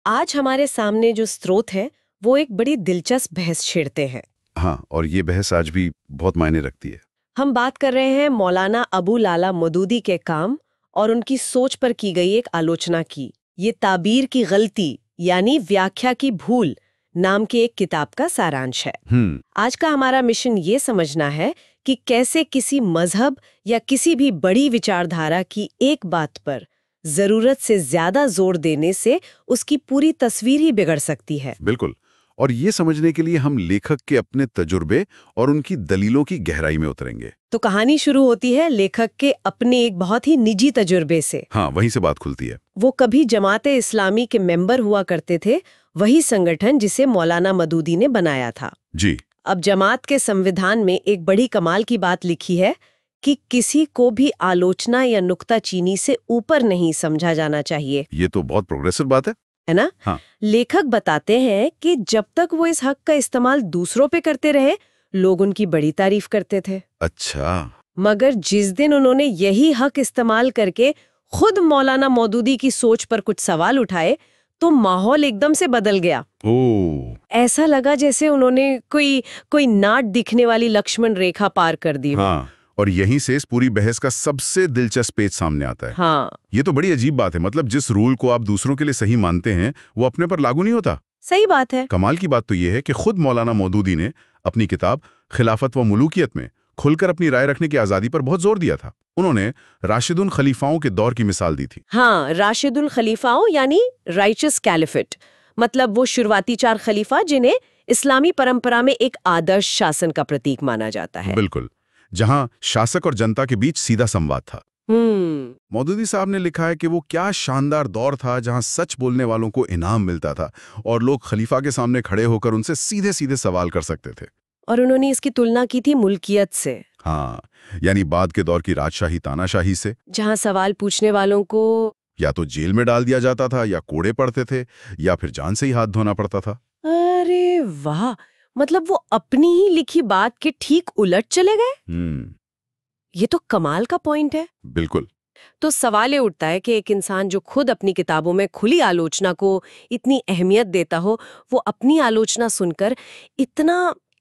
आज हमारे सामने जो स्रोत है वो एक बड़ी दिलचस्प बहस छेड़ते हैं। हाँ, और ये बहस आज भी बहुत मायने रखती है। हम बात कर रहे हैं मौलाना अबू लाला मौदूदी के काम और उनकी सोच पर की गई एक आलोचना की। ये ताबीर की गलती यानी व्याख्या की भूल नाम की एक किताब का सारांश है। आज का हमारा मिशन ये समझना है कि कैसे किसी मजहब या किसी भी बड़ी विचारधारा की एक बात पर जरूरत से ज्यादा जोर देने से उसकी पूरी तस्वीर ही बिगड़ सकती है। बिल्कुल। और ये समझने के लिए हम लेखक के अपने तजुर्बे और उनकी दलीलों की गहराई में उतरेंगे। तो कहानी शुरू होती है लेखक के अपने एक बहुत ही निजी तजुर्बे से। हाँ, वहीं से बात खुलती है। वो कभी जमाते इस्लामी के मेंबर हुआ करते थे, वही संगठन जिसे मौलाना मौदूदी ने बनाया था। जी। अब जमात के संविधान में एक बड़ी कमाल की बात लिखी है कि किसी को भी आलोचना या नुक्ताचीनी से ऊपर नहीं समझा जाना चाहिए। ये तो बहुत प्रोग्रेसिव बात है ना? हाँ। लेखक बताते हैं कि जब तक वो इस हक का इस्तेमाल दूसरों पे करते रहे, लोग उनकी बड़ी तारीफ करते थे। अच्छा। मगर जिस दिन उन्होंने यही हक इस्तेमाल करके खुद मौलाना मौदूदी की सोच पर कुछ सवाल उठाए, तो माहौल एकदम से बदल गया। ऐसा लगा जैसे उन्होंने कोई नाट दिखने वाली लक्ष्मण रेखा पार कर दी। हाँ, और यहीं से इस पूरी बहस का सबसे दिलचस्प पेज सामने आता है। हाँ। ये तो बड़ी अजीब बात है। मतलब जिस रूल को आप दूसरों के लिए सही मानते हैं वो अपने पर लागू नहीं होता। सही बात है। कमाल की बात तो ये है कि खुद मौलाना मौदूदी ने अपनी किताब खिलाफत व मुलूकियत में खुलकर अपनी राय रखने की आजादी पर बहुत जोर दिया था। उन्होंने राशिदुल खलीफाओं के दौर की मिसाल दी थी। हाँ, राशिदुल खलीफाओं यानी राइचस कैलिफेट, मतलब वो शुरुआती 4 खलीफा जिन्हें इस्लामी परंपरा में एक आदर्श शासन का प्रतीक माना जाता है। बिल्कुल, जहां शासक और जनता के बीच सीधा संवाद था। मौदूदी साहब ने लिखा है कि वो क्या शानदार दौर था जहां सच बोलने वालों को इनाम मिलता था और लोग खलीफा के सामने खड़े होकर उनसे सीधे सीधे सवाल कर सकते थे। और उन्होंने इसकी तुलना की थी मुल्कियत से। हाँ, यानी बाद के दौर की राजशाही तानाशाही से, जहां सवाल पूछने वालों को या तो जेल में डाल दिया जाता था, या कोड़े पड़ते थे, या फिर जान से ही हाथ धोना पड़ता था। अरे वाह, मतलब वो अपनी ही लिखी बात के ठीक उलट चले गए। ये तो कमाल का पॉइंट है। बिल्कुल। तो सवाल ये उठता है कि एक इंसान जो खुद अपनी किताबों में खुली आलोचना को इतनी अहमियत देता हो, वो अपनी आलोचना सुनकर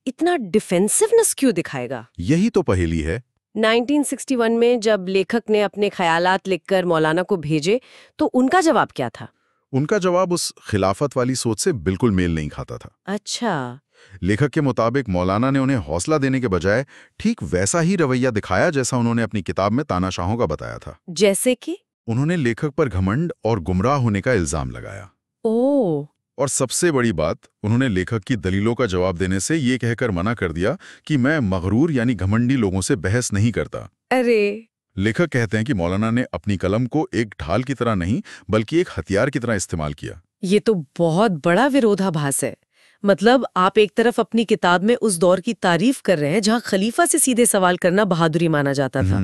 इतना डिफेंसिवनेस क्यों दिखाएगा? यही तो पहेली है। 1961 में जब लेखक ने अपने ख्यालात लिखकर मौलाना को भेजे, तो उनका जवाब क्या था? उनका जवाब उस खिलाफत वाली सोच से बिल्कुल मेल नहीं खाता था। अच्छा। लेखक के मुताबिक मौलाना ने उन्हें हौसला देने के बजाय ठीक वैसा ही रवैया दिखाया जैसा उन्होंने अपनी किताब में तानाशाहों का बताया था। जैसे कि? उन्होंने लेखक पर घमंड और गुमराह होने का इल्जाम लगाया। ओह। और सबसे बड़ी बात, उन्होंने लेखक की दलीलों का जवाब देने से ये कहकर मना कर दिया कि मैं मगरूर यानी घमंडी लोगों से बहस नहीं करता। अरे। लेखक कहते हैं कि मौलाना ने अपनी कलम को एक ढाल की तरह नहीं बल्कि एक हथियार की तरह इस्तेमाल किया। ये तो बहुत बड़ा विरोधाभास है। मतलब आप एक तरफ अपनी किताब में उस दौर की तारीफ कर रहे हैं जहां खलीफा से सीधे सवाल करना बहादुरी माना जाता था,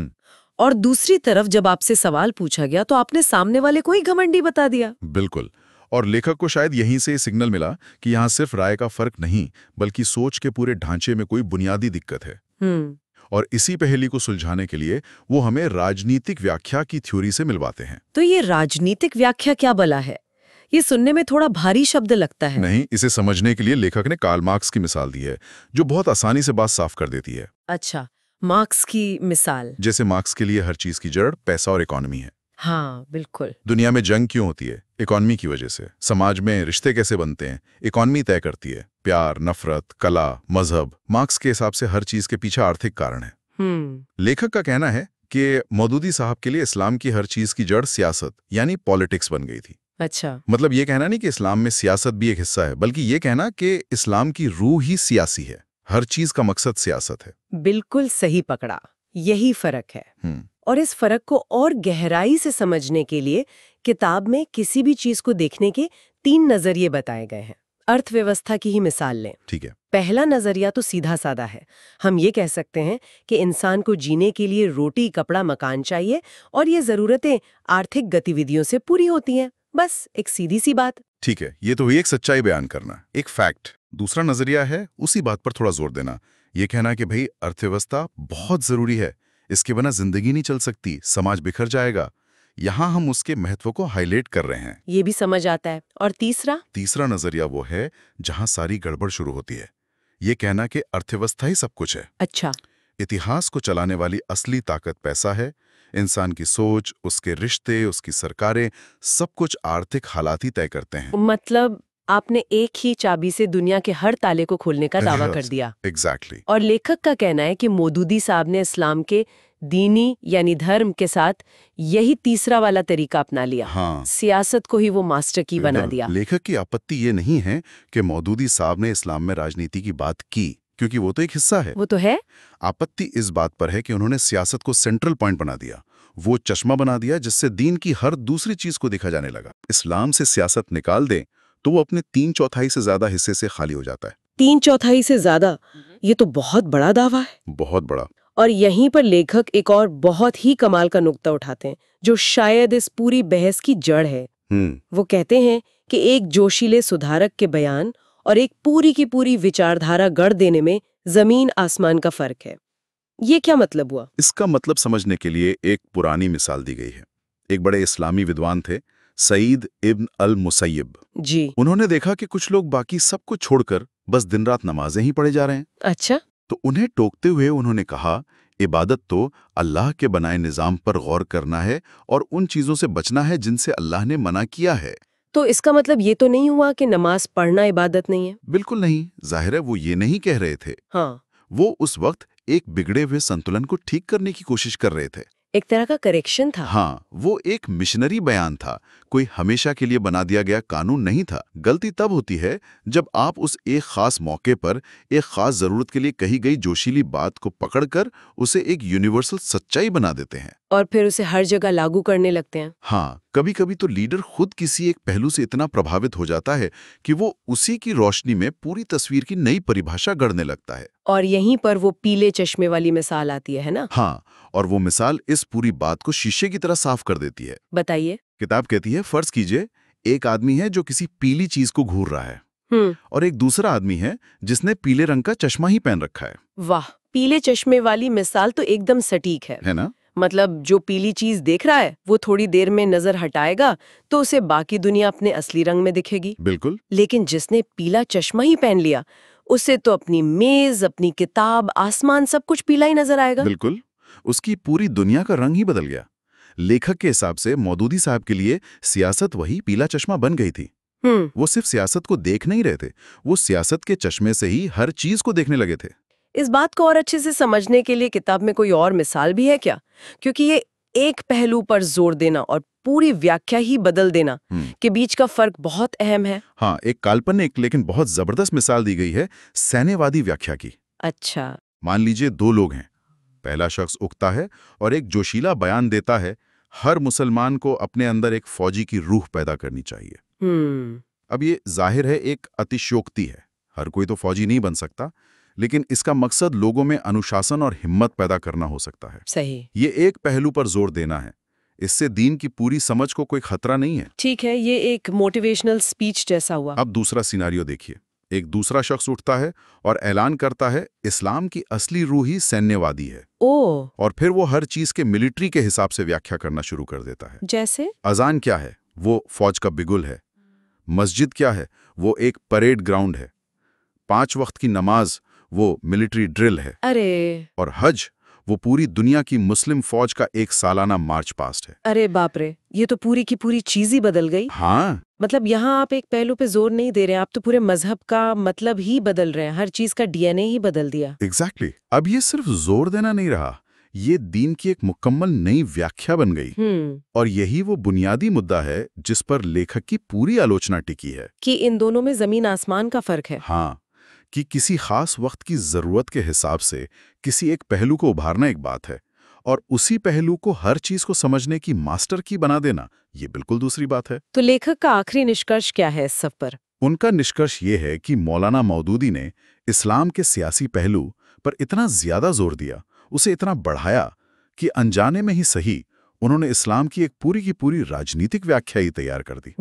और दूसरी तरफ जब आपसे सवाल पूछा गया तो आपने सामने वाले को ही घमंडी बता दिया। बिल्कुल। और लेखक को शायद यहीं से सिग्नल मिला कि यहाँ सिर्फ राय का फर्क नहीं बल्कि सोच के पूरे ढांचे में कोई बुनियादी दिक्कत है। और इसी पहेली को सुलझाने के लिए वो हमें राजनीतिक व्याख्या की थ्योरी से मिलवाते हैं। तो ये राजनीतिक व्याख्या क्या भला है? ये सुनने में थोड़ा भारी शब्द लगता है। नहीं, इसे समझने के लिए लेखक ने कार्ल मार्क्स की मिसाल दी है जो बहुत आसानी से बात साफ कर देती है। अच्छा, मार्क्स की मिसाल? जैसे मार्क्स के लिए हर चीज की जड़ पैसा और इकोनॉमी है। हाँ, बिल्कुल। दुनिया में जंग क्यों होती है? इकोनॉमी की वजह से। समाज में रिश्ते कैसे बनते हैं? इकोनॉमी तय करती है। प्यार, नफरत, कला, मजहब, मार्क्स के हिसाब से हर चीज के पीछे आर्थिक कारण है। लेखक का कहना है कि मौदूदी साहब के लिए इस्लाम की हर चीज की जड़ सियासत यानी पॉलिटिक्स बन गई थी। अच्छा। मतलब ये कहना नहीं कि इस्लाम में सियासत भी एक हिस्सा है, बल्कि ये कहना कि इस्लाम की रूह ही सियासी है। हर चीज का मकसद सियासत है। बिल्कुल सही पकड़ा। यही फर्क है। और इस फर्क को और गहराई से समझने के लिए किताब में किसी भी चीज को देखने के 3 नजरिए बताए गए हैं। अर्थव्यवस्था की ही मिसाल लें। ठीक है। पहला नजरिया तो सीधा साधा है। हम ये कह सकते हैं कि इंसान को जीने के लिए रोटी, कपड़ा, मकान चाहिए और ये जरूरतें आर्थिक गतिविधियों से पूरी होती हैं। बस एक सीधी सी बात। ठीक है, ये तो हुई एक सच्चाई बयान करना, एक फैक्ट। दूसरा नजरिया है उसी बात पर थोड़ा जोर देना, ये कहना कि भाई अर्थव्यवस्था बहुत जरूरी है, इसके बिना जिंदगी नहीं चल सकती, समाज बिखर जाएगा। यहाँ हम उसके महत्व को हाईलाइट कर रहे हैं। ये भी समझ आता है। और तीसरा नजरिया वो है जहाँ सारी गड़बड़ शुरू होती है, ये कहना कि अर्थव्यवस्था ही सब कुछ है। अच्छा। इतिहास को चलाने वाली असली ताकत पैसा है। इंसान की सोच, उसके रिश्ते, उसकी सरकारें, सब कुछ आर्थिक हालात ही तय करते हैं। मतलब आपने एक ही चाबी से दुनिया के हर ताले को खोलने का दावा कर दिया। एग्जैक्टली। और लेखक का कहना है कि मौदूदी साहब ने इस्लाम के दीनी यानी धर्म के साथ यही तीसरा वाला तरीका अपना लिया। हाँ, सियासत को ही वो मास्टर की बना दिया। लेखक की आपत्ति ये नहीं है कि मौदूदी साहब ने इस्लाम में राजनीति की बात की, क्योंकि वो तो एक हिस्सा है। वो तो है। आपत्ति इस बात पर है कि उन्होंने सियासत को सेंट्रल पॉइंट बना दिया, वो चश्मा बना दिया जिससे दीन की हर दूसरी चीज को देखा जाने लगा। इस्लाम से सियासत निकाल दें तो वो अपने 3/4 से ज्यादा हिस्से से खाली हो जाता है। 3/4 से ज्यादा, ये तो बहुत बड़ा दावा है। बहुत बड़ा। और यहीं पर लेखक एक और बहुत ही कमाल का नुक्ता उठाते हैं जो शायद इस पूरी बहस की जड़ है। वो कहते हैं कि एक जोशीले सुधारक के बयान और एक पूरी की पूरी विचारधारा गढ़ देने में जमीन आसमान का फर्क है। ये क्या मतलब हुआ? इसका मतलब समझने के लिए एक पुरानी मिसाल दी गई है। एक बड़े इस्लामी विद्वान थे, सईद इब्न अल मुसय्यब जी। उन्होंने देखा कि कुछ लोग बाकी सब कुछ छोड़कर बस दिन रात नमाजें ही पढ़े जा रहे हैं। अच्छा। तो उन्हें टोकते हुए उन्होंने कहा, इबादत तो अल्लाह के बनाए निजाम पर गौर करना है और उन चीजों से बचना है जिनसे अल्लाह ने मना किया है। तो इसका मतलब ये तो नहीं हुआ कि नमाज पढ़ना इबादत नहीं है? बिल्कुल नहीं। जाहिर है वो ये नहीं कह रहे थे। हाँ। वो उस वक्त एक बिगड़े हुए संतुलन को ठीक करने की कोशिश कर रहे थे। एक तरह का करेक्शन था। हाँ, वो एक मिशनरी बयान था, कोई हमेशा के लिए बना दिया गया कानून नहीं था। गलती तब होती है जब आप उस एक खास मौके पर एक खास जरूरत के लिए कही गई जोशीली बात को पकड़कर उसे एक यूनिवर्सल सच्चाई बना देते हैं और फिर उसे हर जगह लागू करने लगते हैं। हाँ, कभी कभी तो लीडर खुद किसी एक पहलू से इतना प्रभावित हो जाता है कि वो उसी की रोशनी में पूरी तस्वीर की नई परिभाषा गढ़ने लगता है। और यहीं पर वो पीले चश्मे वाली मिसाल आती है ना? हाँ, और वो मिसाल इस पूरी बात को शीशे की तरह साफ कर देती है। बताइए। किताब कहती है, फर्ज कीजिए एक आदमी है जो किसी पीली चीज को घूर रहा है और एक दूसरा आदमी है जिसने पीले रंग का चश्मा ही पहन रखा है। वाह, पीले चश्मे वाली मिसाल तो एकदम सटीक है ना? मतलब जो पीली चीज देख रहा है वो थोड़ी देर में नजर हटाएगा तो उसे बाकी दुनिया अपने असली रंग में दिखेगी। बिल्कुल। लेकिन जिसने पीला चश्मा ही पहन लिया उसे तो अपनी मेज, अपनी किताब, आसमान सब कुछ पीला ही नजर आएगा। बिल्कुल, उसकी पूरी दुनिया का रंग ही बदल गया। लेखक के हिसाब से मौदूदी साहब के लिए सियासत वही पीला चश्मा बन गई थी। वो सिर्फ सियासत को देख नहीं रहे थे, वो सियासत के चश्मे से ही हर चीज को देखने लगे थे। इस बात को और अच्छे से समझने के लिए किताब में कोई और मिसाल भी है क्या? क्योंकि ये एक पहलू पर जोर देना और पूरी व्याख्या ही बदल देना के बीच का फर्क बहुत अहम है। हाँ, एक काल्पनिक लेकिन बहुत जबरदस्त मिसाल दी गई है सैन्यवादी व्याख्या की। अच्छा। मान लीजिए दो लोग हैं, पहला शख्स उगता है और एक जोशीला बयान देता है, हर मुसलमान को अपने अंदर एक फौजी की रूह पैदा करनी चाहिए। अब ये जाहिर है एक अतिशयोक्ति है, हर कोई तो फौजी नहीं बन सकता, लेकिन इसका मकसद लोगों में अनुशासन और हिम्मत पैदा करना हो सकता है। सही। ये एक पहलू पर जोर देना है, इससे दीन की पूरी समझ को कोई खतरा नहीं है। ठीक है, ये एक मोटिवेशनल स्पीच जैसा हुआ। अब दूसरा सिनारियो देखिए, एक दूसरा शख्स उठता है और ऐलान करता है इस्लाम की असली रूह ही सैन्यवादी है। और फिर वो हर चीज के मिलिट्री के हिसाब से व्याख्या करना शुरू कर देता है। जैसे अजान क्या है? वो फौज का बिगुल है। मस्जिद क्या है? वो एक परेड ग्राउंड है। 5 वक्त की नमाज वो मिलिट्री ड्रिल है। अरे। और हज वो पूरी दुनिया की मुस्लिम फौज का एक सालाना मार्च पास्ट है। अरे बाप रे, ये तो पूरी की पूरी चीज ही बदल गई। हाँ, मतलब यहाँ आप एक पहलू पे जोर नहीं दे रहे हैं, आप तो पूरे मजहब का मतलब ही बदल रहे हैं, हर चीज का डीएनए ही बदल दिया। एग्जैक्टली। अब ये सिर्फ जोर देना नहीं रहा, ये दीन की एक मुकम्मल नई व्याख्या बन गई। और यही वो बुनियादी मुद्दा है जिस पर लेखक की पूरी आलोचना टिकी है कि इन दोनों में जमीन आसमान का फर्क है। हाँ, कि किसी खास वक्त की जरूरत के हिसाब से किसी एक पहलू को उभारना एक बात है और उसी पहलू को हर चीज को समझने की मास्टर की बना देना ये बिल्कुल दूसरी बात है। तो लेखक का आखिरी निष्कर्ष क्या है इस सब पर? उनका निष्कर्ष ये है कि मौलाना मौदूदी ने इस्लाम के सियासी पहलू पर इतना ज्यादा जोर दिया, उसे इतना बढ़ाया कि अनजाने में ही सही उन्होंने इस्लाम की एक पूरी की पूरी राजनीतिक व्याख्या ही तैयार कर दी।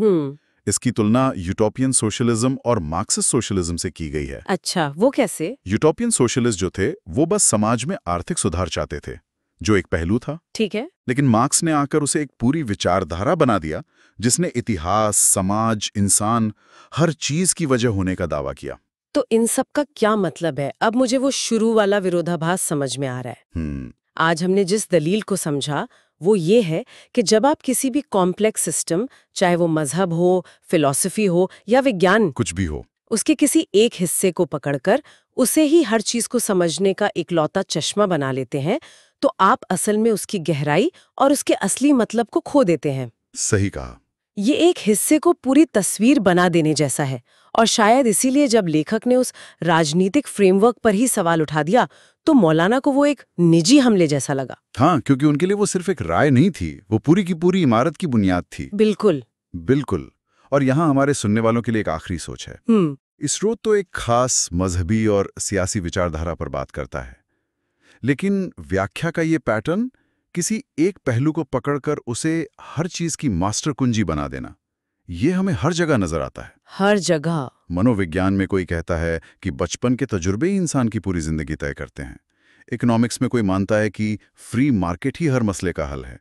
इसकी तुलना यूटोपियन सोशलिज्म और मार्क्सिस्ट सोशलिज्म से की गई है। अच्छा, वो कैसे? यूटोपियन सोशलिस्ट जो थे वो बस समाज में आर्थिक सुधार चाहते थे, जो एक पहलू था। ठीक है। लेकिन मार्क्स ने आकर उसे एक पूरी विचारधारा बना दिया जिसने इतिहास, समाज, इंसान, हर चीज की वजह होने का दावा किया। तो इन सब का क्या मतलब है? अब मुझे वो शुरू वाला विरोधाभास समझ में आ रहा है। आज हमने जिस दलील को समझा वो ये है कि जब आप किसी भी कॉम्प्लेक्स सिस्टम, चाहे वो मजहब हो, फिलॉसफी हो या विज्ञान, कुछ भी हो, उसके किसी एक हिस्से को पकड़कर उसे ही हर चीज को समझने का इकलौता चश्मा बना लेते हैं, तो आप असल में उसकी गहराई और उसके असली मतलब को खो देते हैं। सही कहा। ये एक हिस्से को पूरी तस्वीर बना देने जैसा है, और शायद इसीलिए जब लेखक ने उस राजनीतिक फ्रेमवर्क पर ही सवाल उठा दिया तो मौलाना को वो एक निजी हमले जैसा लगा। हाँ, क्योंकि उनके लिए वो सिर्फ एक राय नहीं थी, वो पूरी की पूरी इमारत की बुनियाद थी। बिल्कुल। बिल्कुल। और यहाँ हमारे सुनने वालों के लिए एक आखिरी सोच है। इस स्रोत तो एक खास मजहबी और सियासी विचारधारा पर बात करता है, लेकिन व्याख्या का ये पैटर्न, किसी एक पहलू को पकड़कर उसे हर चीज की मास्टर कुंजी बना देना, ये हमें हर जगह नजर आता है। हर जगह। मनोविज्ञान में कोई कहता है कि बचपन के तजुर्बे ही इंसान की पूरी जिंदगी तय करते हैं। इकोनॉमिक्स में कोई मानता है कि फ्री मार्केट ही हर मसले का हल है।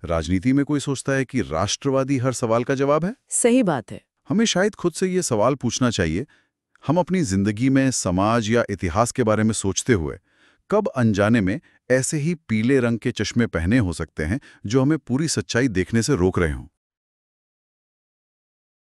राजनीति में कोई सोचता है कि राष्ट्रवादी हर सवाल का जवाब है। सही बात है। हमें शायद खुद से ये सवाल पूछना चाहिए, हम अपनी जिंदगी में समाज या इतिहास के बारे में सोचते हुए कब अनजाने में ऐसे ही पीले रंग के चश्मे पहने हो सकते हैं जो हमें पूरी सच्चाई देखने से रोक रहे हों।